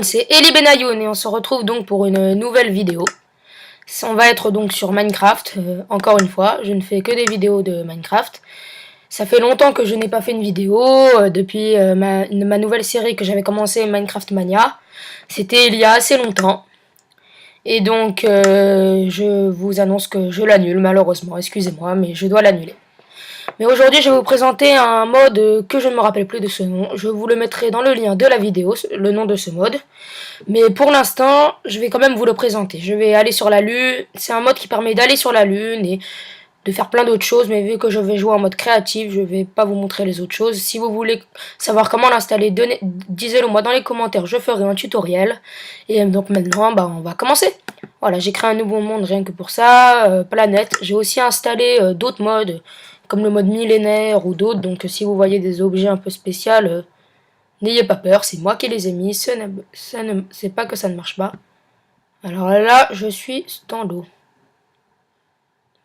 C'est Eli Benayoun et on se retrouve donc pour une nouvelle vidéo. On va être donc sur Minecraft, encore une fois, je ne fais que des vidéos de Minecraft. Ça fait longtemps que je n'ai pas fait une vidéo, depuis ma nouvelle série que j'avais commencé, Minecraft Mania. C'était il y a assez longtemps. Et donc je vous annonce que je l'annule malheureusement, excusez-moi, mais je dois l'annuler. Mais aujourd'hui, je vais vous présenter un mode que je ne me rappelle plus de ce nom. Je vous le mettrai dans le lien de la vidéo, le nom de ce mode. Mais pour l'instant, je vais quand même vous le présenter. Je vais aller sur la Lune. C'est un mode qui permet d'aller sur la Lune et de faire plein d'autres choses. Mais vu que je vais jouer en mode créatif, je vais pas vous montrer les autres choses. Si vous voulez savoir comment l'installer, disez-le moi dans les commentaires. Je ferai un tutoriel. Et donc maintenant, on va commencer. Voilà, j'ai créé un nouveau monde rien que pour ça. Planète. J'ai aussi installé d'autres modes, comme le mode millénaire ou d'autres. Donc si vous voyez des objets un peu spéciaux, n'ayez pas peur, c'est moi qui les ai mis. C'est pas que ça ne marche pas. Alors là, je suis dans l'eau.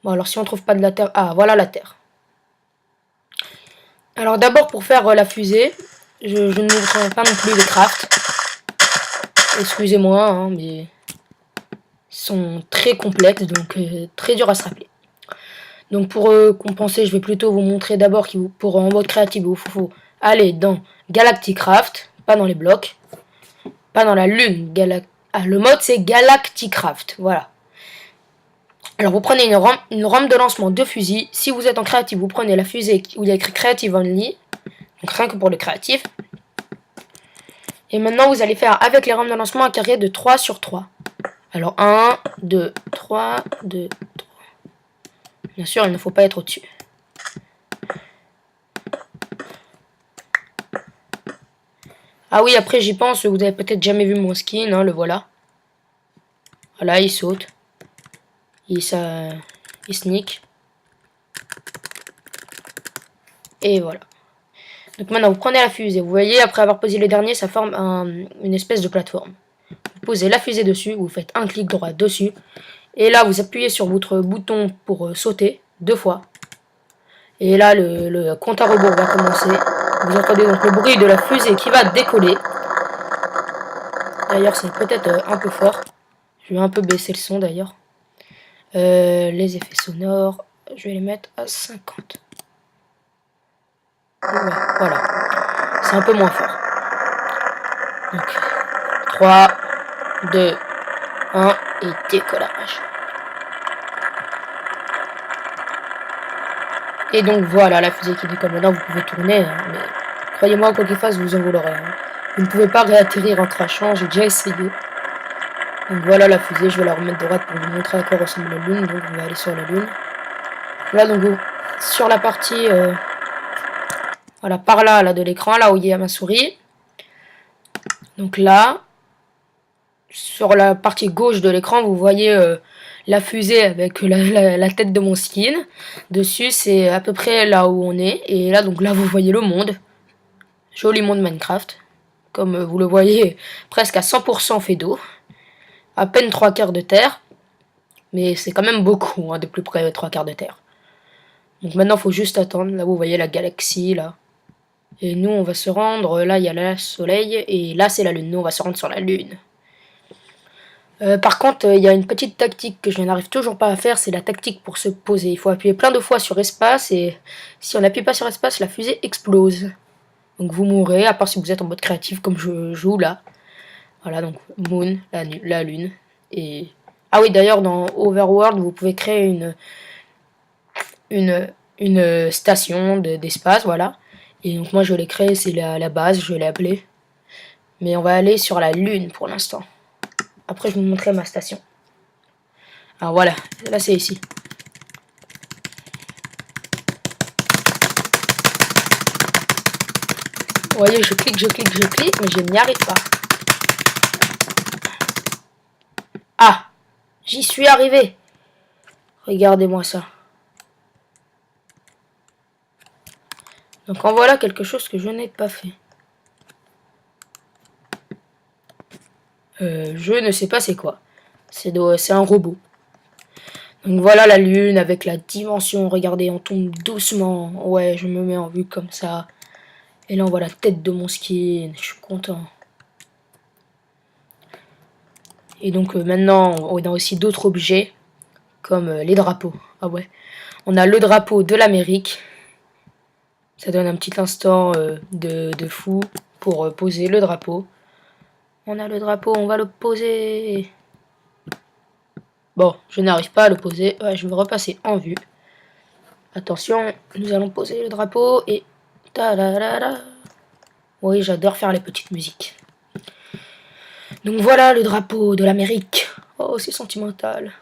Bon, alors si on trouve pas de la terre... Ah, voilà la terre. Alors d'abord, pour faire la fusée, je ne vous montrerai pas non plus les crafts. Excusez-moi, hein, mais... Ils sont très complexes, donc très durs à se rappeler. Donc pour compenser, je vais plutôt vous montrer d'abord qu'il pour en mode créatif, il faut aller dans Galacticraft, pas dans les blocs, pas dans la lune. Le mode c'est Galacticraft, voilà. Alors vous prenez une rampe de lancement de fusil. Si vous êtes en créatif, vous prenez la fusée où il y a écrit Creative Only, donc rien que pour le créatif. Et maintenant vous allez faire avec les rampes de lancement un carré de 3 sur 3. Alors 1, 2, 3, 2, 3. Bien sûr, il ne faut pas être au-dessus. Ah oui, après j'y pense, vous avez peut-être jamais vu mon skin, hein, le voilà. Voilà, il saute. Il sneak. Et voilà. Donc maintenant, vous prenez la fusée. Vous voyez, après avoir posé le dernier, ça forme une espèce de plateforme. Vous posez la fusée dessus, vous faites un clic droit dessus. Et là, vous appuyez sur votre bouton pour sauter 2 fois. Et là, le compte à rebours va commencer. Vous entendez donc le bruit de la fusée qui va décoller. D'ailleurs, c'est peut-être un peu fort. Je vais un peu baisser le son d'ailleurs. Les effets sonores, je vais les mettre à 50. Ouais, voilà. C'est un peu moins fort. Donc, 3, 2, 1 et décollage. Et donc voilà la fusée qui décolle. Maintenant vous pouvez tourner, hein, mais croyez-moi, quoi qu'il fasse, vous en volerez. Hein. Vous ne pouvez pas réatterrir en crachant, j'ai déjà essayé. Donc voilà la fusée, je vais la remettre droite pour vous montrer à quoi ressemble la lune. Donc on va aller sur la lune. Là donc sur la partie, voilà par là de l'écran, là où il y a ma souris. Donc là, sur la partie gauche de l'écran, vous voyez la fusée avec la tête de mon skin. Dessus, c'est à peu près là où on est. Et là, donc là, vous voyez le monde. Joli monde Minecraft. Comme vous le voyez, presque à 100% fait d'eau. À peine 3/4 de terre. Mais c'est quand même beaucoup, hein, de plus près 3/4 de terre. Donc maintenant, il faut juste attendre. Là, vous voyez la galaxie, là. Et nous, on va se rendre. Là, il y a le soleil. Et là, c'est la lune. Nous, on va se rendre sur la lune. Par contre, il y a une petite tactique que je n'arrive toujours pas à faire, c'est la tactique pour se poser. Il faut appuyer plein de fois sur espace et si on n'appuie pas sur espace, la fusée explose. Donc vous mourrez, à part si vous êtes en mode créatif comme je joue là. Voilà, donc Moon, la lune. Et ah oui, d'ailleurs dans Overworld, vous pouvez créer une station d'espace, voilà. Et donc moi je l'ai créée, c'est la base, je l'ai appelée. Mais on va aller sur la lune pour l'instant. Après, je vous montrerai ma station. Alors voilà, là c'est ici. Vous voyez, je clique, mais je n'y arrive pas. Ah, j'y suis arrivé. Regardez-moi ça. Donc en voilà quelque chose que je n'ai pas fait. Je ne sais pas c'est quoi. C'est un robot. Donc voilà la lune avec la dimension. Regardez, on tombe doucement. Ouais, je me mets en vue comme ça. Et là on voit la tête de mon skin. Je suis content. Et donc maintenant, on a aussi d'autres objets, comme les drapeaux. Ah ouais. On a le drapeau de l'Amérique. Ça donne un petit instant de fou pour poser le drapeau. On a le drapeau, on va le poser. Bon, je n'arrive pas à le poser. Ouais, je vais repasser en vue. Attention, nous allons poser le drapeau et... Ta-da-da-da. Oui, j'adore faire les petites musiques. Donc voilà le drapeau de l'Amérique. Oh, c'est sentimental.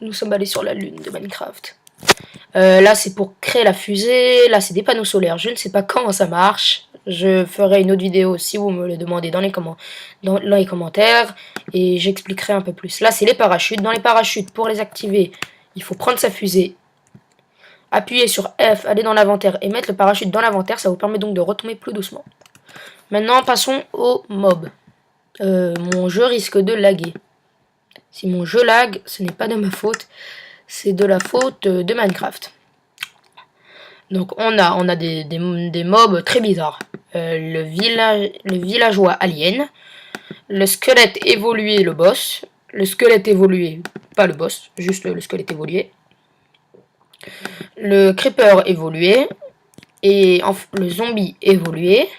Nous sommes allés sur la lune de Minecraft. Là, c'est pour créer la fusée. Là, c'est des panneaux solaires. Je ne sais pas comment ça marche. Je ferai une autre vidéo si vous me le demandez dans les commentaires. Et j'expliquerai un peu plus. Là, c'est les parachutes. Dans les parachutes, pour les activer, il faut prendre sa fusée, appuyer sur F, aller dans l'inventaire et mettre le parachute dans l'inventaire. Ça vous permet donc de retomber plus doucement. Maintenant, passons au mob. Mon jeu risque de laguer. Si mon jeu lag, ce n'est pas de ma faute. C'est de la faute de Minecraft. Donc on a des mobs très bizarres. Le villageois alien. Le squelette évolué, le boss. Le squelette évolué, pas le boss, juste le squelette évolué. Le creeper évolué. Et le zombie évolué.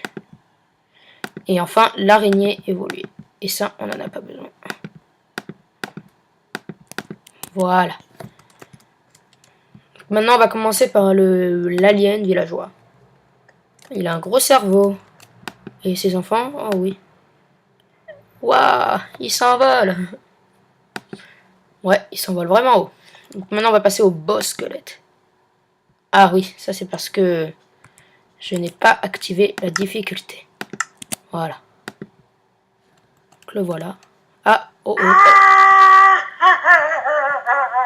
Et enfin l'araignée évoluée. Et ça, on n'en a pas besoin. Voilà. Maintenant, on va commencer par l'alien villageois. Il a un gros cerveau. Et ses enfants? Oh oui. Waouh, il s'envole. Ouais, il s'envole vraiment haut. Donc maintenant, on va passer au boss squelette. Ah oui, ça c'est parce que je n'ai pas activé la difficulté. Voilà. Donc le voilà. Ah, oh oh.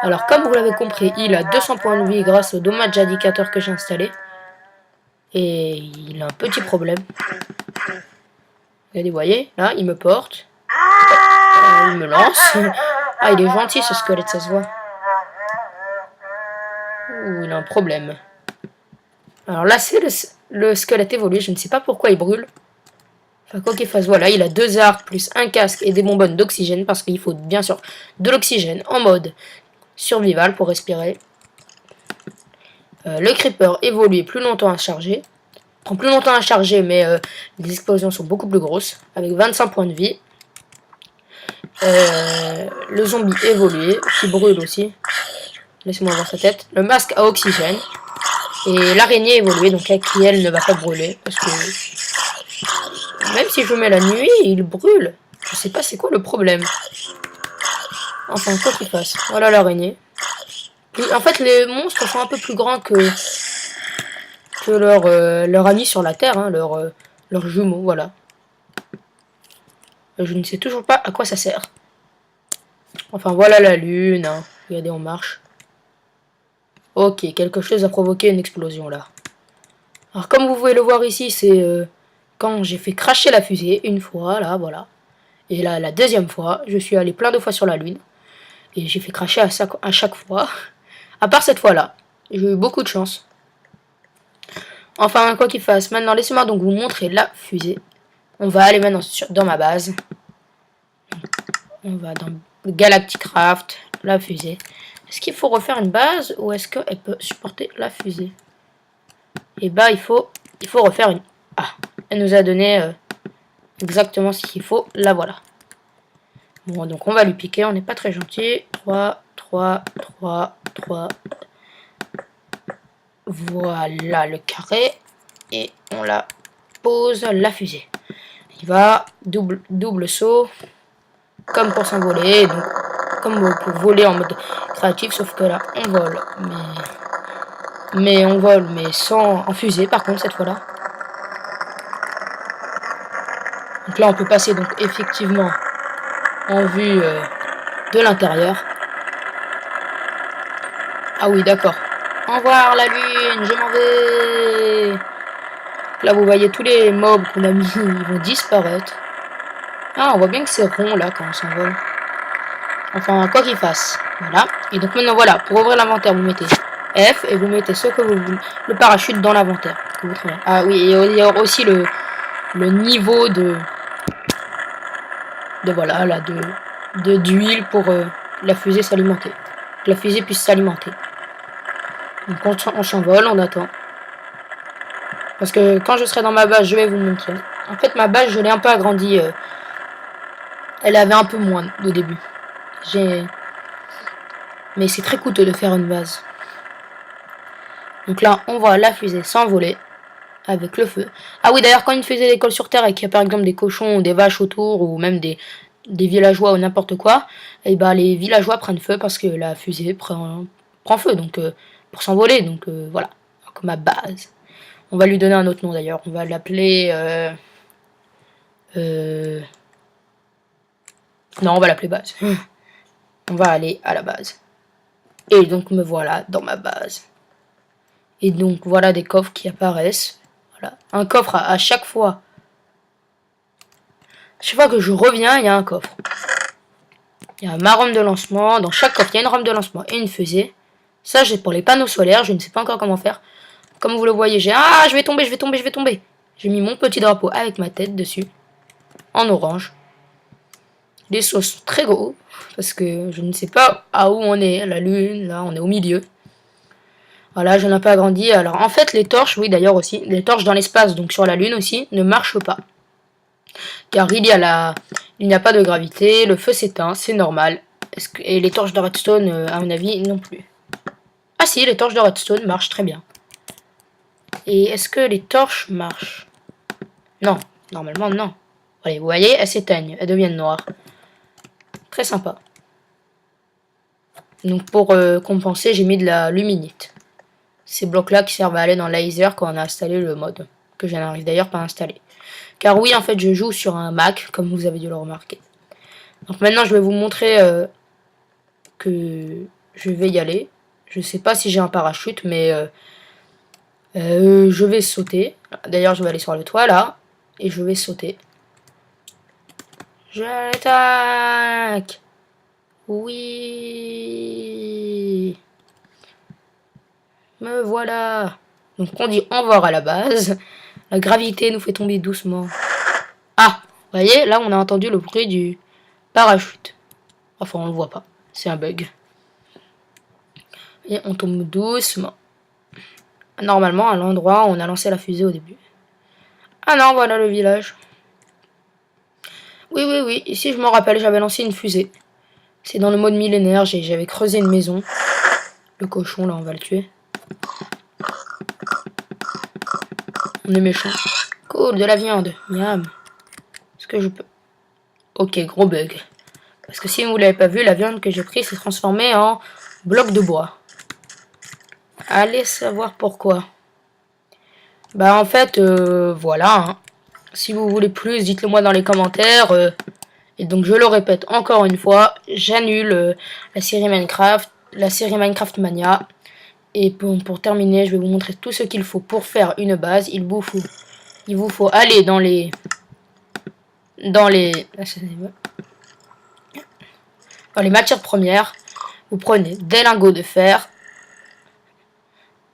Alors, comme vous l'avez compris, il a 200 points de vie grâce au dommage indicateur que j'ai installé. Et il a un petit problème. Regardez, vous voyez, là, il me porte. Il me lance. Ah, il est gentil ce squelette, ça se voit. Ouh, il a un problème. Alors là, c'est le squelette évolué. Je ne sais pas pourquoi il brûle. Enfin, quoi qu'il fasse, voilà, il a 2 arcs, plus un casque et des bonbonnes d'oxygène. Parce qu'il faut bien sûr de l'oxygène en mode survival pour respirer. Le creeper évolue plus longtemps à charger. Prend plus longtemps à charger, mais les explosions sont beaucoup plus grosses. Avec 25 points de vie. Le zombie évolué, qui brûle aussi. Laissez-moi voir sa tête. Le masque à oxygène. Et l'araignée évoluée, donc qui elle ne va pas brûler. Parce que même si je mets la nuit, il brûle. Je sais pas c'est quoi le problème. Enfin, quoi qu'il fasse. Voilà l'araignée. En fait, les monstres sont un peu plus grands que leur amis sur la Terre, hein, leurs jumeaux, voilà. Je ne sais toujours pas à quoi ça sert. Enfin, voilà la lune, hein. Regardez, on marche. Ok, quelque chose a provoqué une explosion, là. Alors, comme vous pouvez le voir ici, c'est quand j'ai fait cracher la fusée, une fois, là, voilà. Et là, la deuxième fois, je suis allé plein de fois sur la lune. Et j'ai fait cracher à chaque fois. À part cette fois-là. J'ai eu beaucoup de chance. Enfin, quoi qu'il fasse, maintenant, laissez-moi donc vous montrer la fusée. On va aller maintenant dans ma base. On va dans Galacticraft, la fusée. Est-ce qu'il faut refaire une base ou est-ce qu'elle peut supporter la fusée? Et bah, il faut refaire une... Ah, elle nous a donné exactement ce qu'il faut. La voilà. Bon, donc on va lui piquer. On n'est pas très gentil. 3, 3, 3, 3... Voilà le carré. Et on la pose la fusée. Il va double saut. Comme pour s'envoler. Donc comme pour voler en mode créatif. Sauf que là on vole. Mais on vole mais sans en fusée par contre cette fois-là. Donc là on peut passer donc effectivement en vue de l'intérieur. Ah oui d'accord. Au revoir la lune, je m'en vais. Là vous voyez tous les mobs qu'on a mis, ils vont disparaître. Ah on voit bien que c'est rond là quand on s'envole. Enfin quoi qu'il fasse. Voilà. Et donc maintenant voilà, pour ouvrir l'inventaire vous mettez F et vous mettez ce que vous voulez. Le parachute dans l'inventaire. Ah oui, et il y a aussi le niveau de voilà là d'huile pour la fusée s'alimenter. Que la fusée puisse s'alimenter. Donc on s'envole, on attend. Parce que quand je serai dans ma base, je vais vous montrer. En fait, ma base, je l'ai un peu agrandie. Elle avait un peu moins au début. Mais c'est très coûteux de faire une base. Donc là, on voit la fusée s'envoler avec le feu. Ah oui, d'ailleurs, quand une fusée décolle sur Terre et qu'il y a par exemple des cochons ou des vaches autour, ou même des villageois ou n'importe quoi, et ben les villageois prennent feu parce que la fusée prend feu, donc pour s'envoler. Donc voilà, donc ma base. On va lui donner un autre nom d'ailleurs. On va l'appeler... Non, on va l'appeler base. On va aller à la base. Et donc me voilà dans ma base. Et donc voilà des coffres qui apparaissent. Voilà. Un coffre à chaque fois. Chaque fois que je reviens, il y a un coffre. Il y a ma rampe de lancement. Dans chaque coffre, il y a une rampe de lancement et une fusée. Ça, j'ai pour les panneaux solaires. Je ne sais pas encore comment faire. Comme vous le voyez, j'ai... Ah, je vais tomber, je vais tomber, je vais tomber. J'ai mis mon petit drapeau avec ma tête dessus. En orange. Les sauts sont très gros. Parce que je ne sais pas à où on est. La lune, là, on est au milieu. Voilà, je n'ai pas agrandi. Alors, en fait, les torches, oui, d'ailleurs aussi. Les torches dans l'espace, donc sur la lune aussi, ne marchent pas. Car il n'y a pas de gravité. Le feu s'éteint, c'est normal. Et les torches de redstone, à mon avis, non plus. Ah si, les torches de redstone marchent très bien. Et est-ce que les torches marchent? Non, normalement non. Allez, vous voyez, elles s'éteignent, elles deviennent noires. Très sympa. Donc pour compenser, j'ai mis de la luminite. Ces blocs-là qui servent à aller dans laser quand on a installé le mode. Que je n'arrive d'ailleurs pas à installer. Car oui, en fait, je joue sur un Mac, comme vous avez dû le remarquer. Donc maintenant, je vais vous montrer que je vais y aller. Je sais pas si j'ai un parachute, mais je vais sauter. D'ailleurs, je vais aller sur le toit, là. Et je vais sauter. Je l'attaque. Oui. Me voilà. Donc on dit au revoir à la base. La gravité nous fait tomber doucement. Ah, vous voyez, là on a entendu le bruit du parachute. Enfin, on le voit pas. C'est un bug. Et on tombe doucement. Normalement, à l'endroit où on a lancé la fusée au début. Ah non, voilà le village. Oui, oui, oui. Ici, je me rappelle, j'avais lancé une fusée. C'est dans le mode millénaire. J'avais creusé une maison. Le cochon, là, on va le tuer. On est méchant. Cool, de la viande. Miam. Est-ce que je peux... Ok, gros bug. Parce que si vous l'avez pas vu, la viande que j'ai prise s'est transformée en bloc de bois. Allez savoir pourquoi. Bah en fait, voilà. Hein. Si vous voulez plus, dites-le moi dans les commentaires. Et donc je le répète encore une fois, j'annule la série Minecraft Mania. Et pour terminer, je vais vous montrer tout ce qu'il faut pour faire une base. Il vous faut aller dans les matières premières. Vous prenez des lingots de fer,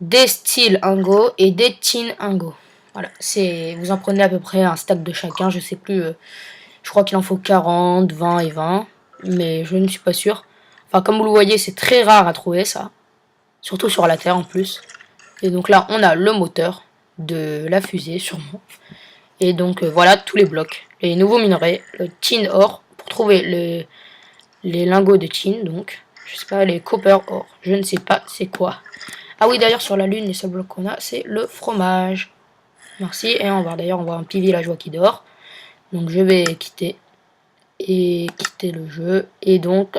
des steel ingots et des tin ingots. Voilà, vous en prenez à peu près un stack de chacun, je sais plus, je crois qu'il en faut 40, 20 et 20, mais je ne suis pas sûr. Enfin, comme vous le voyez, c'est très rare à trouver ça, surtout sur la Terre en plus. Et donc là, on a le moteur de la fusée, sûrement. Et donc voilà tous les blocs, les nouveaux minerais, le tin or, pour trouver les lingots de tin, donc, je sais pas, les copper or, je ne sais pas c'est quoi. Ah oui, d'ailleurs, sur la lune, les seuls blocs qu'on a, c'est le fromage. Merci, et on voit d'ailleurs, on voit un petit villageois qui dort. Donc je vais quitter le jeu, et donc